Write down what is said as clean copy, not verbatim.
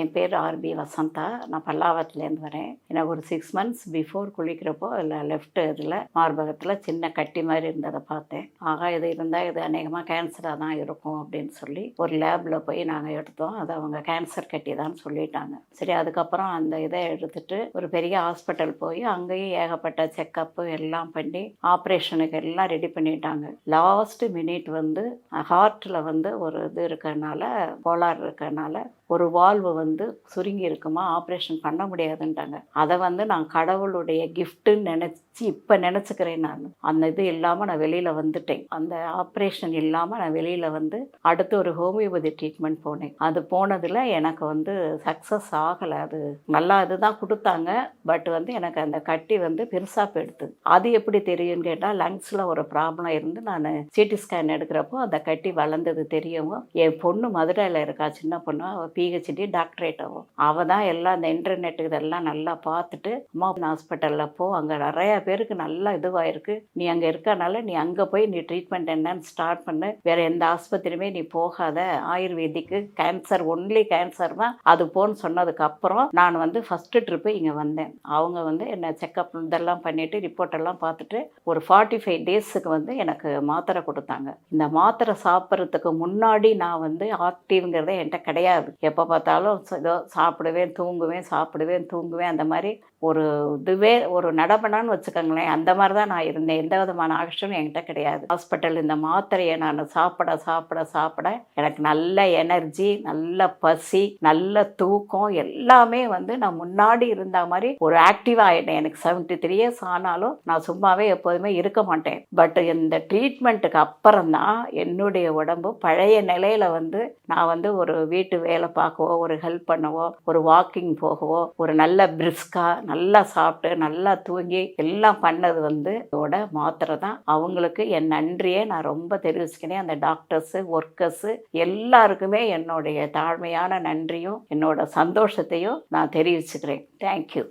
என் பேர் ஆர்பி வசந்தா. நான் பல்லாவரத்துலேருந்து வரேன். எனக்கு ஒரு 6 மந்த்ஸ் பிஃபோர் குளிக்கிறப்போ அதில் லெஃப்ட் இதில் மார்பகத்தில் சின்ன கட்டி மாதிரி இருந்ததை பார்த்தேன். ஆகா, இது இருந்தால் இது அநேகமாக கேன்சராக தான் இருக்கும் அப்படின்னு சொல்லி ஒரு லேபில் போய் நாங்கள் எடுத்தோம். அது அவங்க கேன்சர் கட்டி தான் சொல்லிட்டாங்க. சரி, அதுக்கப்புறம் அந்த இதை எடுத்துட்டு ஒரு பெரிய ஹாஸ்பிட்டல் போய் அங்கேயும் ஏகப்பட்ட செக்கப்பு எல்லாம் பண்ணி ஆப்ரேஷனுக்கு எல்லாம் ரெடி பண்ணிட்டாங்க. லாஸ்ட் மினிட் வந்து ஹார்ட்டில் வந்து ஒரு இது இருக்கிறதுனால, கோளாறு இருக்கிறதுனால ஒரு வால்வு வந்து சுருங்கி இருக்குமா, ஆப்ரேஷன் பண்ண முடியாதுன்ட்டாங்க. அதை வந்து நான் கடவுளுடைய கிஃப்ட்டுன்னு நினச்சி இப்போ நினச்சிக்கிறேன். நான் அந்த இது இல்லாமல் நான் வெளியில் வந்துட்டேன். அந்த ஆப்ரேஷன் இல்லாமல் நான் வெளியில் வந்து அடுத்து ஒரு ஹோமியோபதி ட்ரீட்மெண்ட் போனேன். அது போனதில் எனக்கு வந்து சக்ஸஸ் ஆகலை. அது நல்லா இதுதான் கொடுத்தாங்க, பட் வந்து எனக்கு அந்த கட்டி வந்து பெருசாக போயிடுது. அது எப்படி தெரியும்னு கேட்டால், லங்ஸில் ஒரு ப்ராப்ளம் இருந்து நான் சிடி ஸ்கேன் எடுக்கிறப்போ அந்த கட்டி வளர்ந்தது தெரியவும், என் பொண்ணு மதுரையில் இருக்கா, சின்ன பொண்ணு, அவள் பிஹெச்டி டாக்டரேட் ஆகும். அவள் தான் எல்லாம் அந்த இன்டர்நெட்டு இதெல்லாம் நல்லா பார்த்துட்டு, அம்மா ஹாஸ்பிட்டலில் போ, அங்கே நிறையா பேருக்கு நல்லா இதுவாயிருக்கு, நீ அங்கே இருக்கனால நீ அங்கே போய் நீ ட்ரீட்மெண்ட் என்னன்னு ஸ்டார்ட் பண்ணு, வேறு எந்த ஆஸ்பத்திரியுமே நீ போகாத, ஆயுர்வேதிக்கு கேன்சர் ஒன்லி கேன்சர் தான் அது போன்னு சொன்னதுக்கப்புறம் நான் வந்து ஃபஸ்ட்டு ட்ரிப்பு இங்கே வந்தேன். அவங்க வந்து என்னை செக்கப் இதெல்லாம் பண்ணிவிட்டு ரிப்போர்ட்டெல்லாம் பார்த்துட்டு ஒரு 45 டேஸுக்கு வந்து எனக்கு மாத்திரை கொடுத்தாங்க. இந்த மாத்திரை சாப்பிட்றதுக்கு முன்னாடி நான் வந்து ஆக்டிவ்ங்கிறதே என்கிட்ட கிடையாது. எப்போ பார்த்தாலும் ஏதோ சாப்பிடுவேன் தூங்குவேன், சாப்பிடுவேன் தூங்குவேன், அந்த மாதிரி ஒரு இதுவே ஒரு நடப்படான்னு வச்சுக்கோங்களேன். அந்த மாதிரி தான் நான் இருந்தேன். எந்த விதமான ஆக்ஷனும் என்கிட்ட கிடையாது. ஹாஸ்பிட்டல் இந்த மாத்திரையை நான் சாப்பிட சாப்பிட சாப்பிட எனக்கு நல்ல எனர்ஜி, நல்ல பசி, நல்ல தூக்கம் எல்லாமே வந்து நான் முன்னாடி இருந்த மாதிரி ஒரு ஆக்டிவாக ஆகிட்டேன். எனக்கு 73 இயர்ஸ் ஆனாலும் நான் சும்மாவே எப்போதுமே இருக்க மாட்டேன். பட் இந்த ட்ரீட்மெண்ட்டுக்கு அப்புறம் தான் என்னுடைய உடம்பு பழைய நிலையில் வந்து நான் வந்து ஒரு வீட்டு வேலை பார்க்கவோ, ஒரு ஹெல்ப் பண்ணவோ, ஒரு வாக்கிங் போகவோ, ஒரு நல்ல பிரிஸ்கா நல்லா சாப்பிட்டு நல்லா தூங்கி எல்லாம் பண்ணது வந்து இதோட மாத்திரை தான். அவங்களுக்கு என் நன்றியை நான் ரொம்ப தெரிவிச்சுக்கிறேன். அந்த டாக்டர்ஸு, ஒர்க்கர்ஸு எல்லாருக்குமே என்னுடைய தாழ்மையான நன்றியும் என்னோட சந்தோஷத்தையும் நான் தெரிவிச்சுக்கிறேன். தேங்க்யூ.